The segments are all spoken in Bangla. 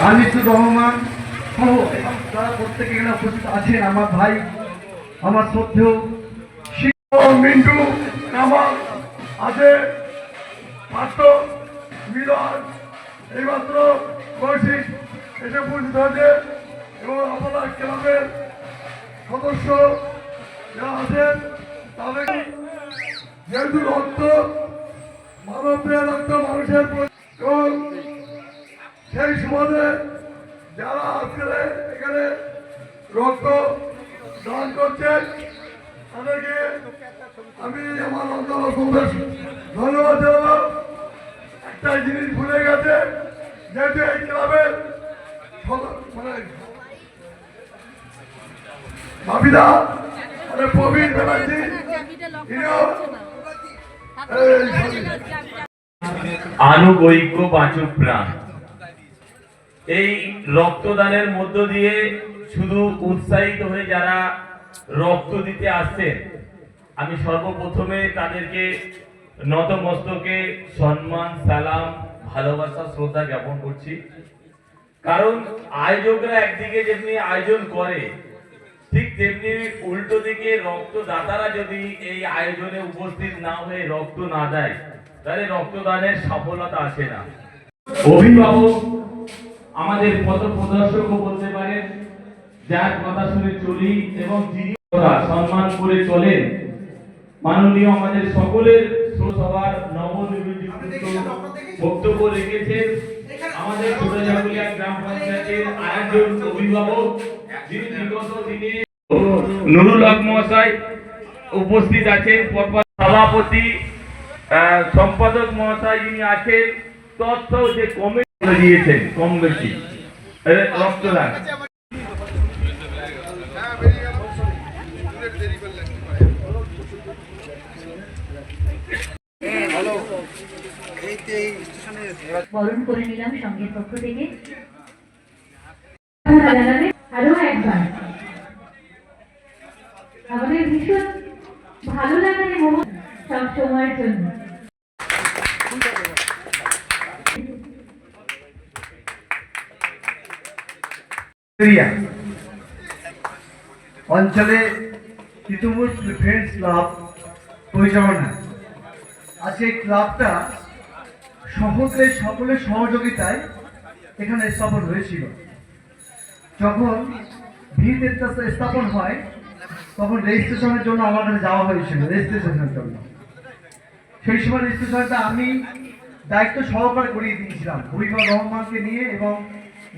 আনিসুর রহমান সহ এবং তারা প্রত্যেকে এখানে উপস্থিত আছেন। আমার ভাই, আমার শ্রদ্ধেয় মিন্টু কামাল আছে, পাত্র মিলন এইমাত্র কৌশিক এসে উপস্থিত হয়েছে এবং আপনারা ক্লাবের সদস্য যারা আছেন তাদের যেহেতু রক্ত মানবপ্রিয় রক্ত মানুষের এবং সেই সমাজে যারা আজকে এখানে রক্ত দান করছেন তাদেরকে আমি আমার অন্তর ধন্যবাদ জানাবো। একটা জিনিস ভুলে গেছে, যেহেতু এই ক্লাবের মানে ভাবিদা মানে প্রবীণ ব্যানার্জি আনুগৈক্য বাচক প্রাণ। এই রক্তদানের মধ্য দিয়ে শুধু উৎসাহিত হয়ে যারা রক্ত দিতে আসছেন, আমি সর্বপ্রথমে তাদেরকে নতমস্তকে সম্মান, সালাম, ভালোবাসা, শ্রদ্ধা জ্ঞাপন করছি। কারণ আয়োজকরা একদিকে যেমনি আয়োজন করে, ঠিক তেমনি উল্টো দিকে রক্তদাতারা যদি এই আয়োজনে উপস্থিত না হয়ে রক্ত না দেয়, তাহলে রক্তদানের সফলতা আসে না। অভিভাবক আমাদের পথ প্রদর্শকও বলতে পারেন, যার কথা শুনে চলি এবং যিনি সম্মান করে চলেন, মাননীয় আমাদের সকলের সভার নবনিযুক্ত বক্তব্য রেখেছেন আমাদের ছোটজাগুলিয়া গ্রাম পঞ্চায়েতের আরেকজন অভিভাবক, যিনি বিগত দিনে নুরুল হক মহাশয় উপস্থিত আছেন, সভাপতি সম্পাদক মহাশয় যিনি আছেন, তথ্য যে কমিটি দিয়েছেন কম বেশি রক্তদান। বরণ করে নিলাম সঙ্গের পক্ষ থেকে। আরো একবার আমাদের ভীষণ ভালো লাগার সব সময়ের জন্য অঞ্চলে তিতুমুর ফ্রেন্ডস ক্লাব পরিচালনা। আজকে এই ক্লাবটা সকলের সহযোগিতায় এখানে স্থাপন হয়েছিল। যখন ভিত স্থাপন হয় তখন রেজিস্ট্রেশনের জন্য আমার কাছে যাওয়া হয়েছিল, রেজিস্ট্রেশনের জন্য। সেই সময় রেজিস্ট্রেশনটা আমি দায়িত্ব সহকারে করিয়ে দিয়েছিলাম হবিবুর রহমানকে নিয়ে এবং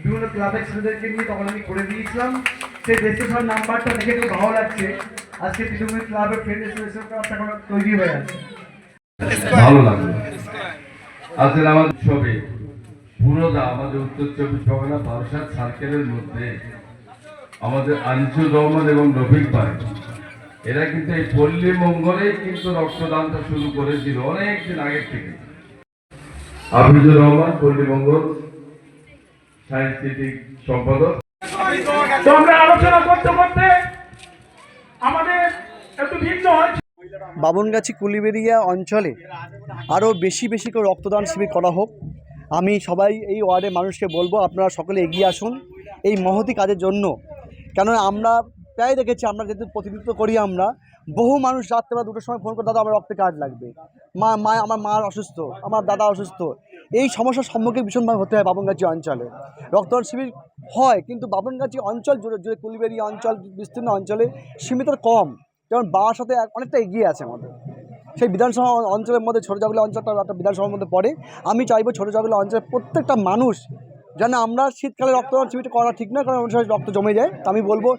বিভিন্ন ক্লাবের ছেলেদেরকে নিয়ে, তখন আমি করে দিয়েছিলাম। সেই রেজিস্ট্রেশন নাম্বারটা দেখে খুব ভালো লাগছে। আজকে তিতুমির ক্লাবের ফ্রেন্ড রেজিস্ট্রেশন ক্লাবটা এখন তৈরি হয়ে আছে, ভালো লাগলো। আজকে আমাদের ছবি পুরোদা আমাদের উত্তর চব্বিশ পরগনা বারাসাত সার্কেলের মধ্যে আমাদের আনিসুর রহমান এবং রফিক ভাই, এরা কিন্তু এই পল্লী মঙ্গলে কিন্তু রক্তদানটা শুরু করেছিল অনেকদিন আগের থেকে। হাফিজুর রহমান পল্লী মঙ্গল সাংস্কৃতিক সম্পাদক। তো আমরা আলোচনা করতে করতে আমাদের একটু ভিন্ন হয়েছে। বামনগাছি কুলিবেরিয়া অঞ্চলে আরও বেশি বেশি করে রক্তদান শিবির করা হোক। আমি সবাই এই ওয়ার্ডের মানুষকে বলবো, আপনারা সকলে এগিয়ে আসুন এই মহতি কাজের জন্য। কেননা আমরা প্রায় দেখেছি, আমরা যেহেতু প্রতিনিধিত্ব করি, আমরা বহু মানুষ রাত্রেবেলা 2টোর সময় ফোন করে, দাদা আমার রক্তের কার্ড লাগবে, আমার মা অসুস্থ, আমার দাদা অসুস্থ। এই সমস্যার সম্মুখীন ভীষণভাবে হতে হয় বামনগাছি অঞ্চলে। রক্তদান শিবির হয় কিন্তু বামনগাছি অঞ্চল জুড়ে কুলিবেরিয়া অঞ্চল বিস্তীর্ণ অঞ্চলে সীমিত কম, যেমন বারাসাতে অনেকটা এগিয়ে আছে আমাদের। সেই বিধানসভা অঞ্চলের মধ্যে ছোটজাগুলিয়া অঞ্চলটা একটা বিধানসভার মধ্যে পড়ে। আমি চাইবো ছোটজাগুলিয়া অঞ্চলের প্রত্যেকটা মানুষ যেন, আমরা শীতকালে রক্তদান শিবিরটা করা ঠিক নয়, কারণ অনুসারে রক্ত জমে যায়। তো আমি বলবো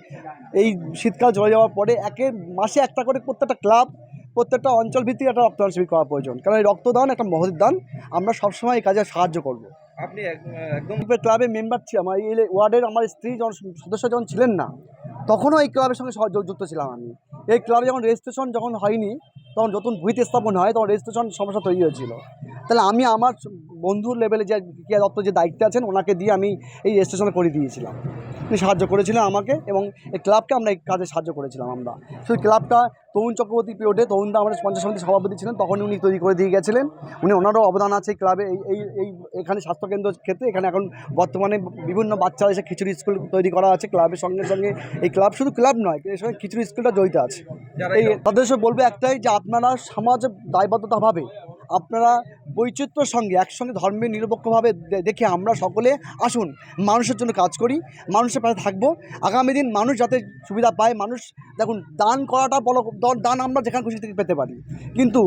এই শীতকাল চলে যাওয়ার পরে মাসে একটা করে প্রত্যেকটা ক্লাব, প্রত্যেকটা অঞ্চল ভিত্তিক একটা রক্তদান শিবির করা প্রয়োজন। কারণ এই রক্তদান একটা মহৎ দান, আমরা সবসময় এই কাজে সাহায্য করবো। আপনি একদম ক্লাবের মেম্বার ছিলাম, আমার এই ওয়ার্ডের আমার স্ত্রী সদস্য যখন ছিলেন না, তখনও এই ক্লাবের সঙ্গে যুক্ত ছিলাম আমি। এই ক্লাবে যখন রেজিস্ট্রেশন যখন হয়নি, তখন নতুন ভূমিতে স্থাপন হয়, তখন রেজিস্ট্রেশন সমস্যা তৈরি হয়েছিল। তাহলে আমি আমার বন্ধুর লেভেলে যে দপ্তর যে দায়িত্বে আছেন, ওনাকে দিয়ে আমি এই রেজিস্ট্রেশন করে দিয়েছিলাম। উনি সাহায্য করেছিলেন আমাকে, এবং এই ক্লাবকে আমরা এই কাজে সাহায্য করেছিলাম। আমরা শুধু ক্লাবটা তরুণ চক্রবর্তী পিরিয়ডে, তরুণদা আমাদের পঞ্চায়েত সমিতির সভাপতি ছিলেন, তখন উনি তৈরি করে দিয়ে গেছিলেন। ওনারও অবদান আছে ক্লাবে। এখানে স্বাস্থ্যকেন্দ্র ক্ষেত্রে এখানে এখন বর্তমানে বিভিন্ন বাচ্চারা এসে খিচুড়ি স্কুল তৈরি করা আছে ক্লাবের সঙ্গে সঙ্গে। এই ক্লাব শুধু ক্লাব নয়, এর সঙ্গে খিচুড়ি স্কুলটা জড়িত আছে। এই তাদের সঙ্গে বলবো একটাই, যে আপনারা সমাজে দায়বদ্ধতাভাবে আপনারা বৈচিত্র্যের সঙ্গে একসঙ্গে ধর্মের নিরপেক্ষভাবে দেখে আমরা সকলে আসুন, মানুষের জন্য কাজ করি, মানুষের পাশে থাকবো। আগামী দিন মানুষ যাতে সুবিধা পায়। মানুষ দেখুন, দান করাটা বড়, দান আমরা যেখানে খুশি থেকে পেতে পারি, কিন্তু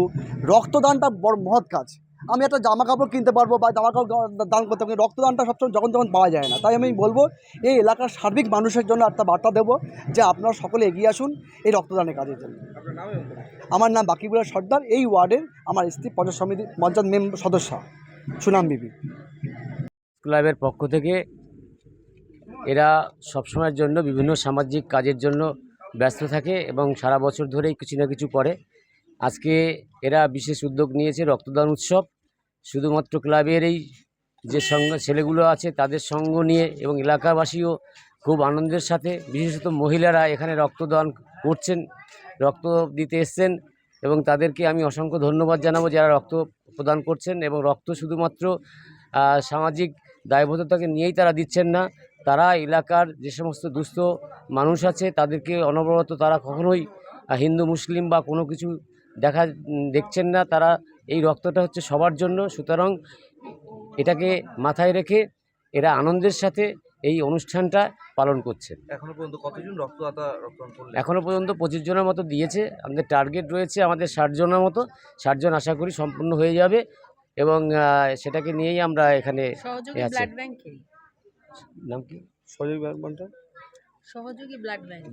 রক্তদানটা বড় মহৎ কাজ। আমি একটা জামা কাপড় কিনতে পারবো বা জামা কাপড় দান করতে পারবো, রক্তদানটা সবসময় যখন তখন পাওয়া যায় না। তাই আমি বলবো এই এলাকার সার্বিক মানুষের জন্য একটা বার্তা দেবো যে আপনারা সকলে এগিয়ে আসুন এই রক্তদানের কাজের জন্য। আমার নাম বাকিবুল্লাহ সর্দার, এই ওয়ার্ডের আমার স্ত্রী পঞ্চায়েত সমিতি পঞ্চায়েত মেম্বার সদস্য সুনাম বিবি। ক্লাবের পক্ষ থেকে এরা সবসময়ের জন্য বিভিন্ন সামাজিক কাজের জন্য ব্যস্ত থাকে এবং সারা বছর ধরেই কিছু না কিছু করে। আজকে এরা বিশেষ উদ্যোগ নিয়েছে রক্তদান উৎসব। শুধুমাত্র ক্লাবের এই যে সঙ্গ ছেলেগুলো আছে তাদের সঙ্গ নিয়ে, এবং এলাকাবাসীও খুব আনন্দের সাথে, বিশেষত মহিলারা এখানে রক্তদান করছেন, রক্ত দিতে এসছেন, এবং তাদেরকে আমি অসংখ্য ধন্যবাদ জানাবো যারা রক্ত প্রদান করছেন। এবং রক্ত শুধুমাত্র সামাজিক দায়বদ্ধতাকে নিয়েই তারা দিচ্ছেন না, তারা এলাকার যে সমস্ত দুস্থ মানুষ আছে তাদেরকে অনবরত, তারা কখনোই হিন্দু মুসলিম বা কোনো কিছু দেখছেন না, তারা এই রক্তটা হচ্ছে সবার জন্য। সুতরাং এটাকে মাথায় রেখে এরা আনন্দের সাথে এই অনুষ্ঠানটা পালন করছে। এখনো পর্যন্ত কতজন রক্তদাতা রক্তদান করলেন? এখনও পর্যন্ত 25 জনের মতো দিয়েছে। আমাদের টার্গেট রয়েছে আমাদের 60 জনের মতো। 60 জন আশা করি সম্পূর্ণ হয়ে যাবে, এবং সেটাকে নিয়েই আমরা এখানে সহযোগী ব্লাড ব্যাংকে নাম কি সহযোগী blood bank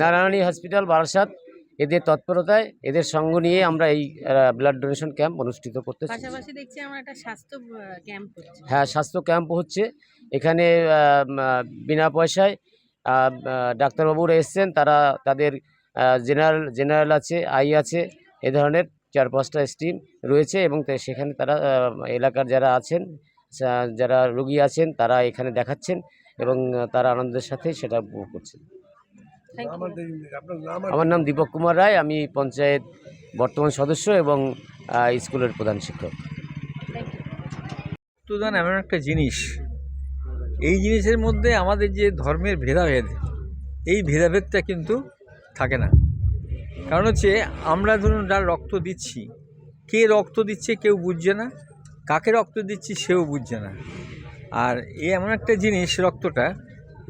Narayani hospital Barasat, এদের তৎপরতায়, এদের সঙ্গ নিয়ে আমরা এই ব্লাড ডোনেশন ক্যাম্প অনুষ্ঠিত করতেছি। পাশাপাশি দেখছি আমরা একটা স্বাস্থ্য ক্যাম্প হচ্ছে। হ্যাঁ, স্বাস্থ্য ক্যাম্প হচ্ছে এখানে। বিনা পয়সায় ডাক্তারবাবুরা এসছেন, তারা তাদের জেনারেল আছে, আই আছে, এ ধরনের 4-5টা স্ট্রিম রয়েছে, এবং সেখানে তারা এলাকার যারা আছেন, যারা রোগী আছেন, তারা এখানে দেখাচ্ছেন এবং তারা আনন্দের সাথে সেটা উপভোগ করছেন। আমার নাম দীপক কুমার রায়, আমি পঞ্চায়েত বর্তমান সদস্য এবং স্কুলের প্রধান শিক্ষক। রক্তদান এমন একটা জিনিস, এই জিনিসের মধ্যে আমাদের যে ধর্মের ভেদাভেদ, এই ভেদাভেদটা কিন্তু থাকে না। কারণ হচ্ছে আমরা ধরুন যারা রক্ত দিচ্ছি, কে রক্ত দিচ্ছে কেউ বুঝছে না, কাকে রক্ত দিচ্ছি সেও বুঝছে না। আর এই এমন একটা জিনিস রক্তটা,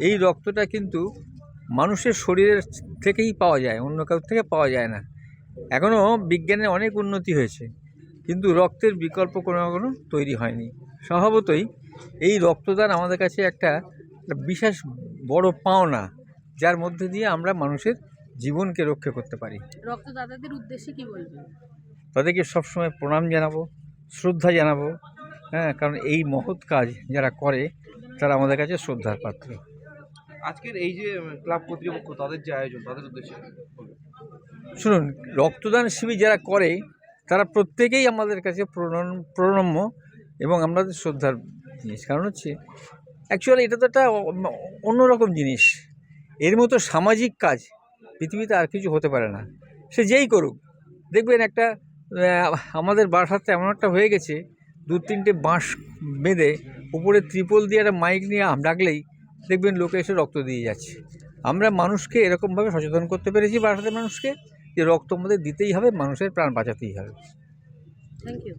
এই রক্তটা কিন্তু মানুষের শরীরের থেকেই পাওয়া যায়, অন্য কারোর থেকে পাওয়া যায় না। এখনও বিজ্ঞানের অনেক উন্নতি হয়েছে, কিন্তু রক্তের বিকল্প কোনো তৈরি হয়নি। স্বভাবতই এই রক্তদান আমাদের কাছে একটা বিশেষ বড় পাওনা, যার মধ্যে দিয়ে আমরা মানুষের জীবনকে রক্ষা করতে পারি। রক্তদাতাদের উদ্দেশ্যে কি বলবেন? তাদেরকে সবসময় প্রণাম জানাবো, শ্রদ্ধা জানাবো। হ্যাঁ, কারণ এই মহৎ কাজ যারা করে তারা আমাদের কাছে শ্রদ্ধার পাত্র। আজকের এই যে ক্লাব কর্তৃপক্ষ তাদের যে আয়োজন, তাদের উদ্দেশ্যে শুনুন, রক্তদান শিবির যারা করে তারা প্রত্যেকেই আমাদের কাছে প্রণম্য এবং আমাদের শ্রদ্ধার জিনিস। কারণ হচ্ছে অ্যাকচুয়ালি এটা তো একটা অন্যরকম জিনিস। এর মতো সামাজিক কাজ পৃথিবীতে আর কিছু হতে পারে না, সে যেই করুক। দেখবেন একটা আমাদের বাসাতে এমন একটা হয়ে গেছে, 2-3টে বাঁশ বেঁধে উপরে ত্রিপল দিয়ে একটা মাইক নিয়ে ডাকলেই দেখবেন লোকে এসে রক্ত দিয়ে যাচ্ছে। আমরা মানুষকে এরকমভাবে সচেতন করতে পেরেছি বাসাতে মানুষকে, যে রক্ত আমাদের দিতেই হবে, মানুষের প্রাণ বাঁচাতেই হবে। Thank you.